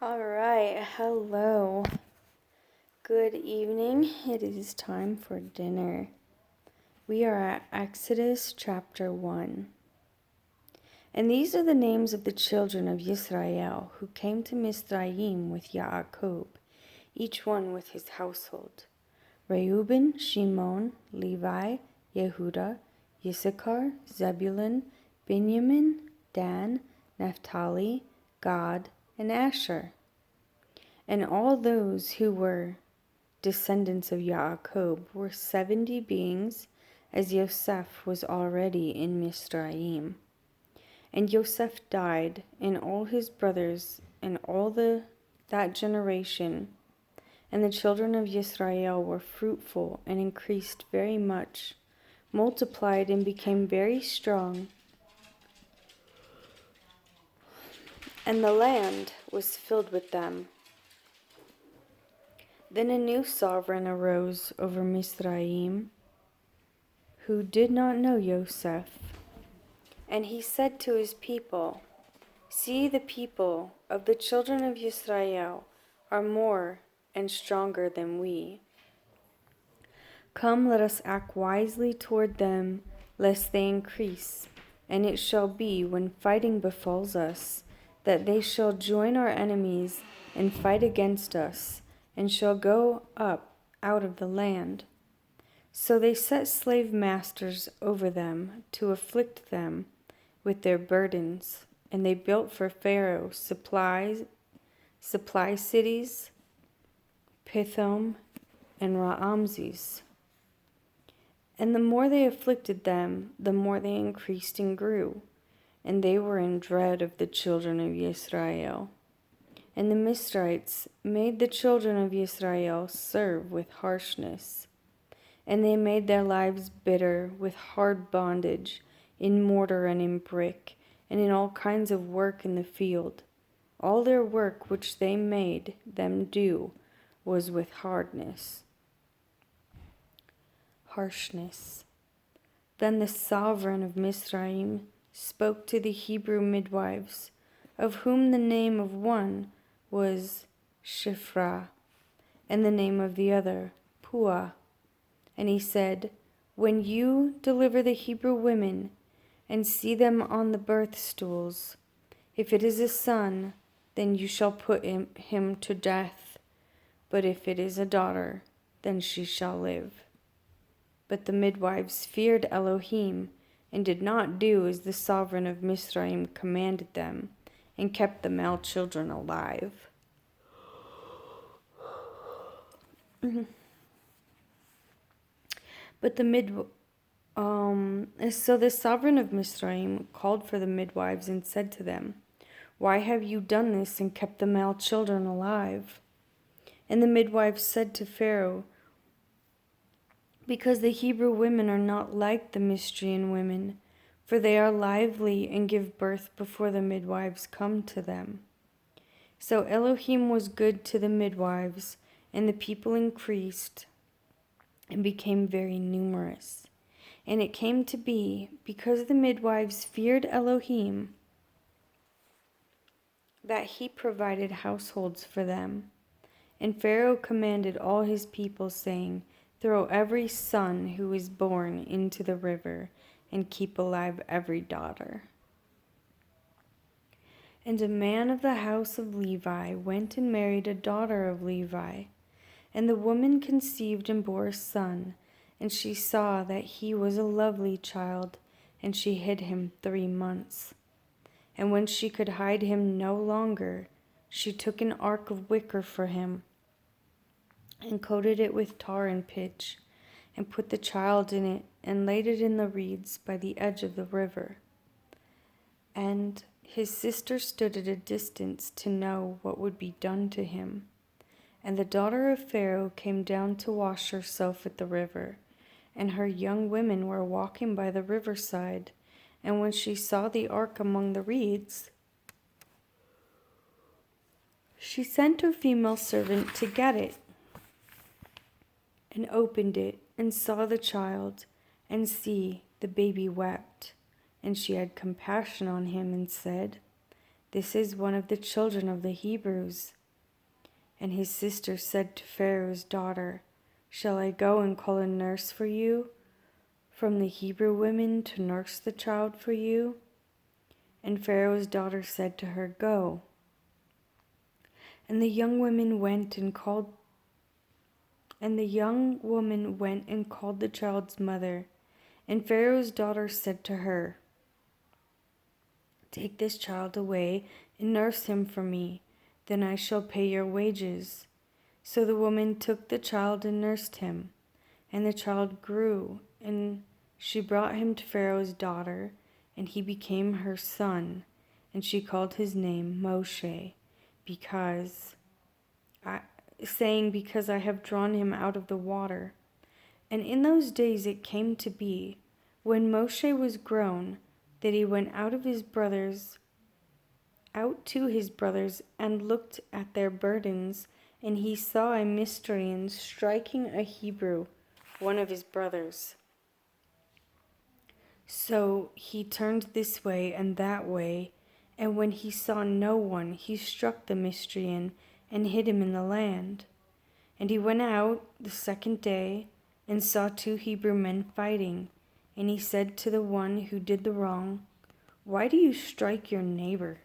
All right, hello. Good evening. It is time for dinner. We are at Exodus chapter 1. And these are the names of the children of Israel who came to Mizraim with Yaakov, each one with his household. Reuben, Shimon, Levi, Yehuda, Issachar, Zebulun, Benjamin, Dan, Naphtali, Gad, and Asher. And all those who were descendants of Yaakov were 70 beings, as Yosef was already in Mizraim. And Yosef died, and all his brothers, and all that generation. And the children of Israel were fruitful and increased very much, multiplied and became very strong. And the land was filled with them. Then a new sovereign arose over Mizraim, who did not know Yosef. And he said to his people, "See, the people of the children of Israel are more and stronger than we. Come, let us act wisely toward them, lest they increase. And it shall be, when fighting befalls us, that they shall join our enemies and fight against us, and shall go up out of the land." So they set slave masters over them to afflict them with their burdens, and they built for Pharaoh supply cities, Pithom and Raamses. And the more they afflicted them, the more they increased and grew, and they were in dread of the children of Israel. And the Mizrahites made the children of Israel serve with harshness, and they made their lives bitter with hard bondage, in mortar and in brick, and in all kinds of work in the field. All their work which they made them do was with harshness. Then the sovereign of Mizraim spoke to the Hebrew midwives, of whom the name of one was Shiphrah, and the name of the other Puah. And he said, "When you deliver the Hebrew women and see them on the birth stools, if it is a son, then you shall put him to death. But if it is a daughter, then she shall live." But the midwives feared Elohim and did not do as the sovereign of Mizraim commanded them, and kept the male children alive. So the sovereign of Mizraim called for the midwives and said to them, "Why have you done this and kept the male children alive?" And the midwives said to Pharaoh, "Because the Hebrew women are not like the Midian women, for they are lively and give birth before the midwives come to them." So Elohim was good to the midwives, and the people increased and became very numerous. And it came to be, because the midwives feared Elohim, that he provided households for them. And Pharaoh commanded all his people, saying, "Throw every son who is born into the river, and keep alive every daughter." And a man of the house of Levi went and married a daughter of Levi. And the woman conceived and bore a son, and she saw that he was a lovely child, and she hid him 3 months. And when she could hide him no longer, she took an ark of wicker for him, and coated it with tar and pitch, and put the child in it, and laid it in the reeds by the edge of the river. And his sister stood at a distance to know what would be done to him. And the daughter of Pharaoh came down to wash herself at the river, and her young women were walking by the riverside. And when she saw the ark among the reeds, she sent her female servant to get it, and opened it, and saw the child, and see, the baby wept. And she had compassion on him, and said, This is one of the children of the Hebrews." And his sister said to Pharaoh's daughter, "Shall I go and call a nurse for you from the Hebrew women to nurse the child for you?" And Pharaoh's daughter said to her, "Go." And the young woman went and called the child's mother. And Pharaoh's daughter said to her, "Take this child away and nurse him for me, then I shall pay your wages." So the woman took the child and nursed him. And the child grew, and she brought him to Pharaoh's daughter, and he became her son. And she called his name Moshe, because I have drawn him out of the water. And in those days it came to be, when Moshe was grown, that he went out to his brothers, and looked at their burdens, and he saw a Mitzrayim striking a Hebrew, one of his brothers. So he turned this way and that way, and when he saw no one, he struck the Mitzrayim and hid him in the land. And he went out the second day and saw 2 Hebrew men fighting. And he said to the one who did the wrong, "Why do you strike your neighbor?"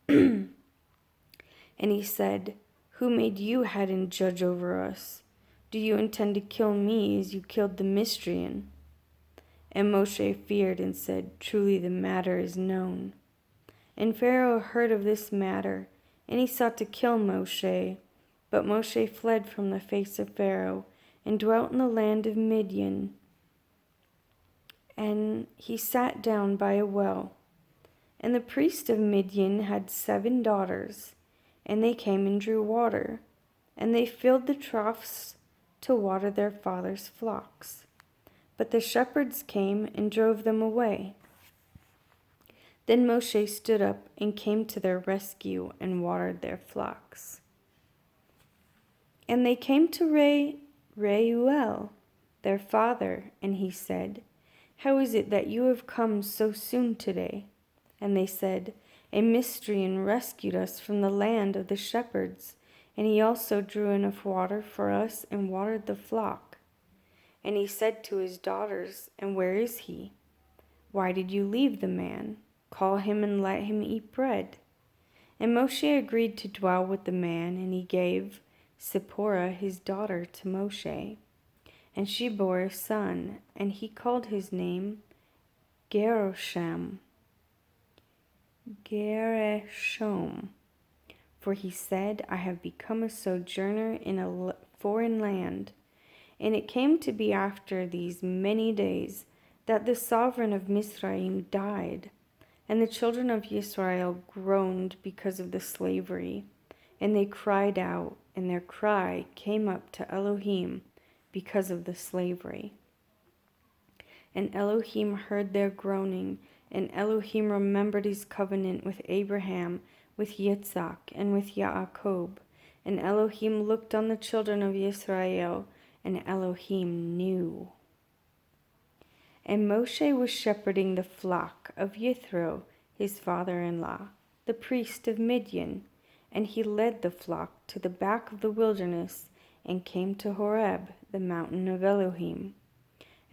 And he said, "Who made you head and judge over us? Do you intend to kill me as you killed the Mitzrayim?" And Moshe feared and said, "Truly the matter is known." And Pharaoh heard of this matter, and he sought to kill Moshe. But Moshe fled from the face of Pharaoh and dwelt in the land of Midian. And he sat down by a well. And the priest of Midian had 7 daughters, and they came and drew water, and they filled the troughs to water their father's flocks. But the shepherds came and drove them away. Then Moshe stood up and came to their rescue and watered their flocks. And they came to Reuel, their father, and he said, "How is it that you have come so soon today?" And they said, "A Mitzrayim rescued us from the land of the shepherds, and he also drew enough water for us and watered the flock." And he said to his daughters, "And where is he? Why did you leave the man? Call him and let him eat bread." And Moshe agreed to dwell with the man, and he gave Zipporah his daughter to Moshe. And she bore a son, and he called his name Gershom, for he said, "I have become a sojourner in a foreign land." And it came to be after these many days that the sovereign of Mizraim died, and the children of Israel groaned because of the slavery, and they cried out, and their cry came up to Elohim because of the slavery. And Elohim heard their groaning, and Elohim remembered his covenant with Abraham, with Yitzhak, and with Yaakov. And Elohim looked on the children of Israel, and Elohim knew. And Moshe was shepherding the flock of Yithro, his father-in-law, the priest of Midian, and he led the flock to the back of the wilderness and came to Horeb, the mountain of Elohim.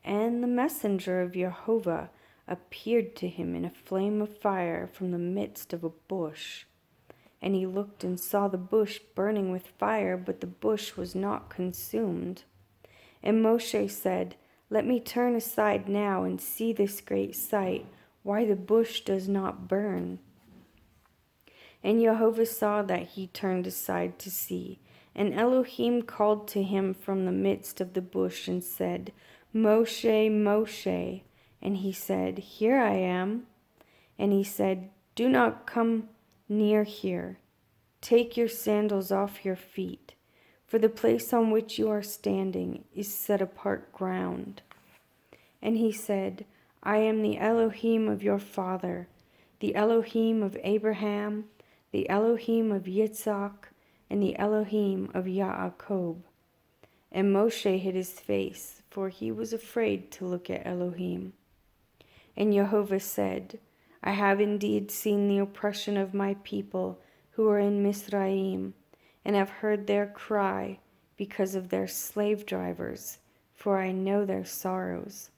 And the messenger of Jehovah appeared to him in a flame of fire from the midst of a bush. And he looked and saw the bush burning with fire, but the bush was not consumed. And Moshe said, "Let me turn aside now and see this great sight, why the bush does not burn." And Jehovah saw that he turned aside to see. And Elohim called to him from the midst of the bush and said, "Moshe, Moshe." And he said, "Here I am." And he said, "Do not come near here. Take your sandals off your feet, for the place on which you are standing is set apart ground." And he said, "I am the Elohim of your father, the Elohim of Abraham, the Elohim of Yitzhak, and the Elohim of Yaakov." And Moshe hid his face, for he was afraid to look at Elohim. And Jehovah said, I have indeed seen the oppression of my people who are in Mizraim, and have heard their cry because of their slave drivers, for I know their sorrows.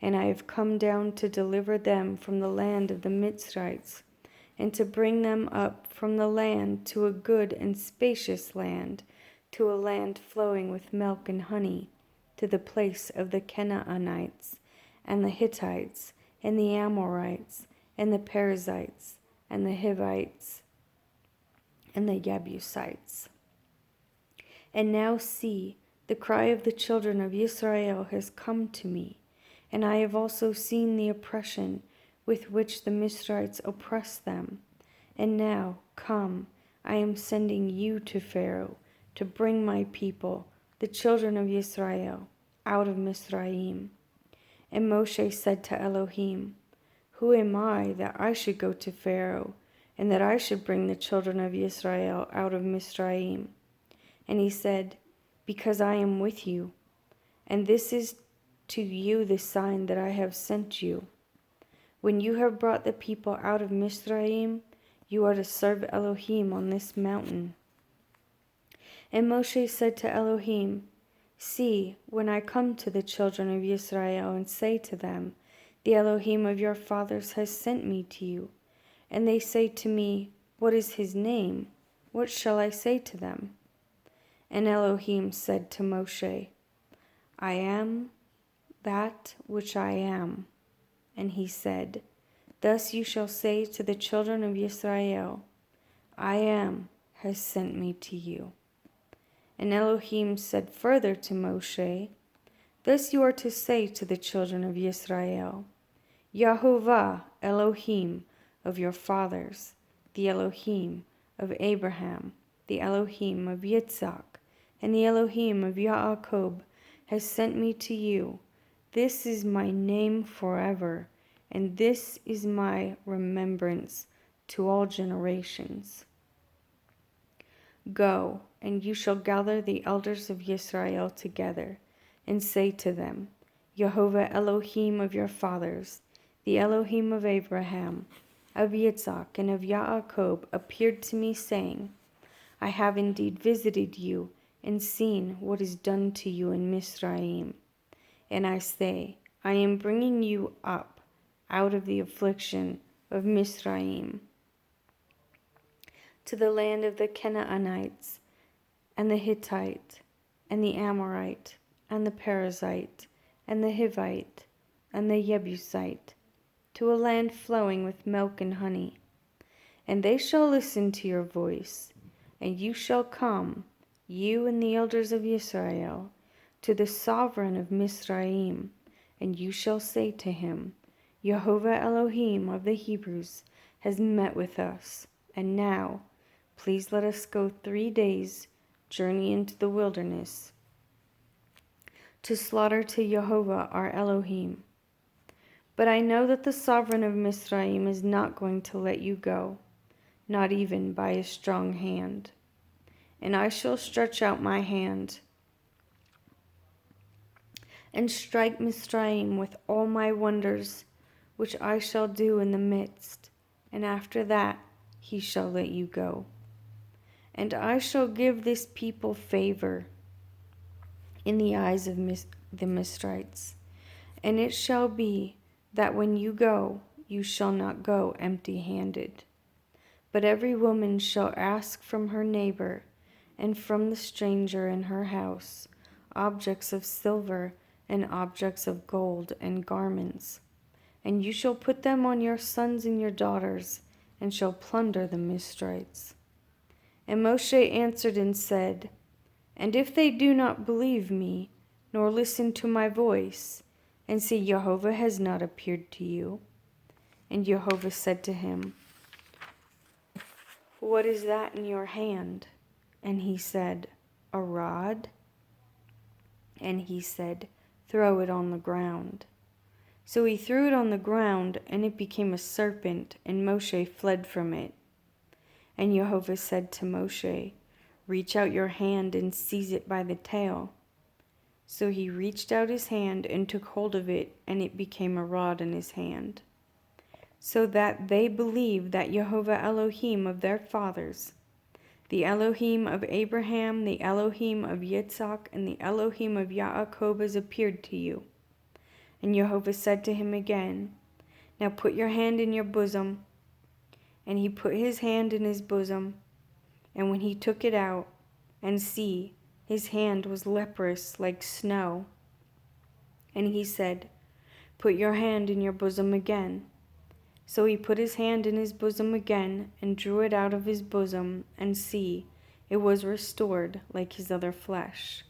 And I have come down to deliver them from the land of the Mitzrites, and to bring them up from the land to a good and spacious land, to a land flowing with milk and honey, to the place of the Canaanites, and the Hittites, and the Amorites, and the Perizzites, and the Hivites, and the Jebusites. And now see, the cry of the children of Israel has come to me, and I have also seen the oppression with which the Mizrites oppress them. And now, come, I am sending you to Pharaoh, to bring my people, the children of Israel, out of Mizraim. And Moshe said to Elohim, Who am I that I should go to Pharaoh, and that I should bring the children of Israel out of Mizraim? And he said, Because I am with you, and this is to you the sign that I have sent you. When you have brought the people out of Mizraim, you are to serve Elohim on this mountain. And Moshe said to Elohim, See, when I come to the children of Israel and say to them, The Elohim of your fathers has sent me to you, and they say to me, What is his name? What shall I say to them? And Elohim said to Moshe, I am that which I am. And he said, Thus you shall say to the children of Israel, I am has sent me to you. And Elohim said further to Moshe, Thus you are to say to the children of Israel, Yahovah Elohim of your fathers, the Elohim of Abraham, the Elohim of Yitzhak, and the Elohim of Yaakov has sent me to you. This is my name forever, and this is my remembrance to all generations. Go, and you shall gather the elders of Israel together, and say to them, Jehovah Elohim of your fathers, the Elohim of Abraham, of Yitzhak, and of Yaakov appeared to me, saying, I have indeed visited you, and seen what is done to you in Mizraim. And I say, I am bringing you up out of the affliction of Mizraim to the land of the Canaanites, and the Hittite, and the Amorite, and the Perizzite, and the Hivite, and the Jebusite, to a land flowing with milk and honey. And they shall listen to your voice, and you shall come, you and the elders of Israel, to the sovereign of Mizraim, and you shall say to him, Jehovah Elohim of the Hebrews has met with us, and now, please let us go 3 days' journey into the wilderness to slaughter to Jehovah our Elohim. But I know that the sovereign of Mizraim is not going to let you go, not even by a strong hand. And I shall stretch out my hand and strike Mizraim with all my wonders, which I shall do in the midst, and after that he shall let you go. And I shall give this people favor in the eyes of the Mizrites. And it shall be that when you go, you shall not go empty-handed. But every woman shall ask from her neighbor and from the stranger in her house objects of silver and objects of gold and garments. And you shall put them on your sons and your daughters, and shall plunder the Mizrites. And Moshe answered and said, And if they do not believe me, nor listen to my voice, and see Jehovah has not appeared to you? And Jehovah said to him, What is that in your hand? And he said, A rod. And he said, Throw it on the ground. So he threw it on the ground, and it became a serpent, and Moshe fled from it. And Jehovah said to Moshe, Reach out your hand and seize it by the tail. So he reached out his hand and took hold of it, and it became a rod in his hand. so that they believe that Jehovah Elohim of their fathers, the Elohim of Abraham, the Elohim of Yitzhak, and the Elohim of Yaakov has appeared to you. And Jehovah said to him again, Now put your hand in your bosom. And he put his hand in his bosom, and when he took it out, and see, his hand was leprous like snow. And he said, Put your hand in your bosom again. So he put his hand in his bosom again, and drew it out of his bosom, and see, it was restored like his other flesh.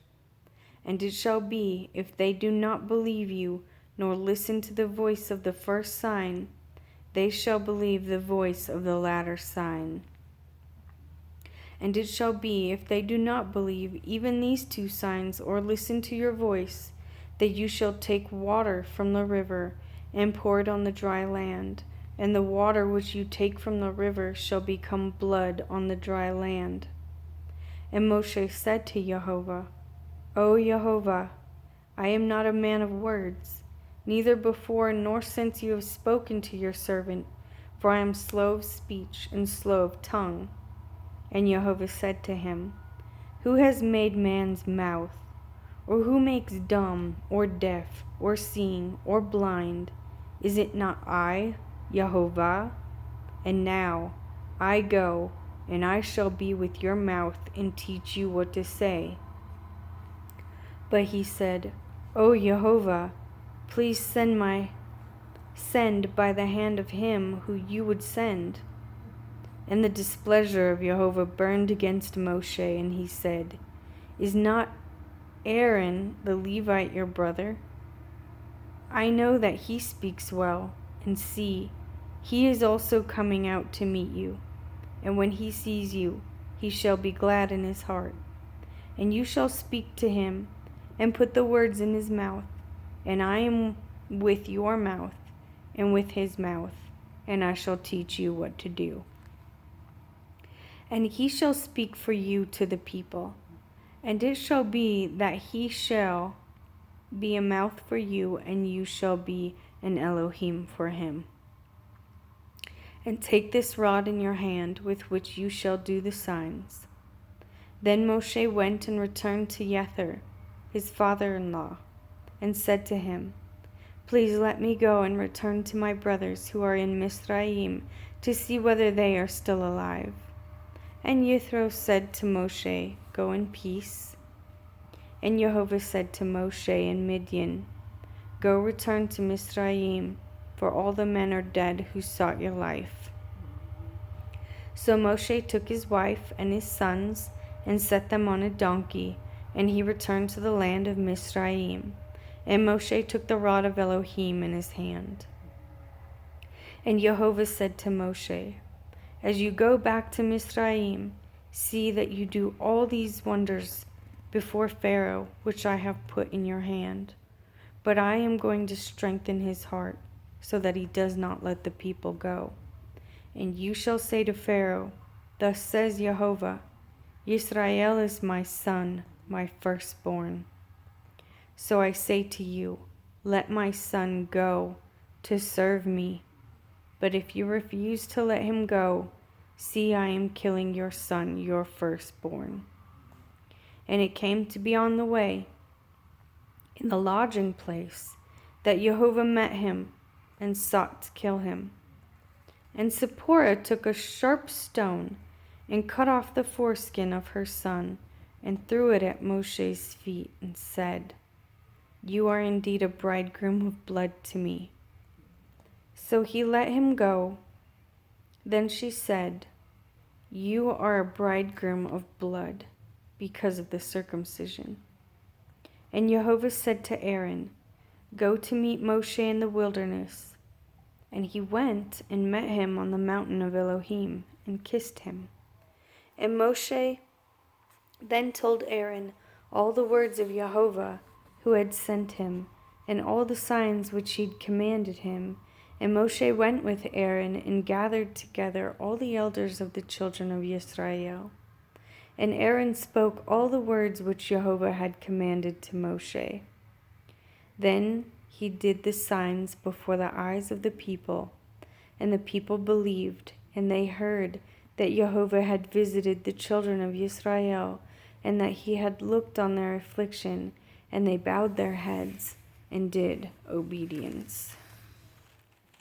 And it shall be, if they do not believe you, nor listen to the voice of the first sign, they shall believe the voice of the latter sign. And it shall be, if they do not believe even these two signs, or listen to your voice, that you shall take water from the river, and pour it on the dry land, and the water which you take from the river shall become blood on the dry land. And Moshe said to Jehovah, O Jehovah, I am not a man of words, neither before nor since you have spoken to your servant, for I am slow of speech and slow of tongue. And Jehovah said to him, Who has made man's mouth? Or who makes dumb, or deaf, or seeing, or blind? Is it not I, Jehovah? And now I go, and I shall be with your mouth and teach you what to say. But he said, O Jehovah, please send by the hand of him who you would send. And the displeasure of Jehovah burned against Moshe, and he said, Is not Aaron the Levite your brother? I know that he speaks well, and see, he is also coming out to meet you. And when he sees you, he shall be glad in his heart. And you shall speak to him, and put the words in his mouth, and I am with your mouth, and with his mouth, and I shall teach you what to do. And he shall speak for you to the people, and it shall be that he shall be a mouth for you, and you shall be an Elohim for him. And take this rod in your hand, with which you shall do the signs. Then Moshe went and returned to Yethro, his father-in-law, and said to him, Please let me go and return to my brothers who are in Mizraim, to see whether they are still alive. And Yethro said to Moshe, Go in peace. And Jehovah said to Moshe in Midian, Go return to Mizraim, for all the men are dead who sought your life. So Moshe took his wife and his sons and set them on a donkey, and he returned to the land of Mizraim. And Moshe took the rod of Elohim in his hand. And Jehovah said to Moshe, As you go back to Mizraim, see that you do all these wonders before Pharaoh, which I have put in your hand. But I am going to strengthen his heart, so that he does not let the people go. And you shall say to Pharaoh, Thus says Jehovah, Yisrael is my son, my firstborn. So I say to you, let my son go to serve me. But if you refuse to let him go, see, I am killing your son, your firstborn. And it came to be on the way, in the lodging place, that Jehovah met him and sought to kill him. And Zipporah took a sharp stone and cut off the foreskin of her son and threw it at Moshe's feet and said, You are indeed a bridegroom of blood to me. So he let him go. Then she said, You are a bridegroom of blood because of the circumcision. And Jehovah said to Aaron, Go to meet Moshe in the wilderness. And he went and met him on the mountain of Elohim and kissed him. And Moshe then told Aaron all the words of Jehovah who had sent him, and all the signs which he'd commanded him. And Moshe went with Aaron and gathered together all the elders of the children of Israel. And Aaron spoke all the words which Jehovah had commanded to Moshe. Then he did the signs before the eyes of the people, And the people believed, and they heard that Jehovah had visited the children of Israel, and that he had looked on their affliction, and they bowed their heads and did obedience.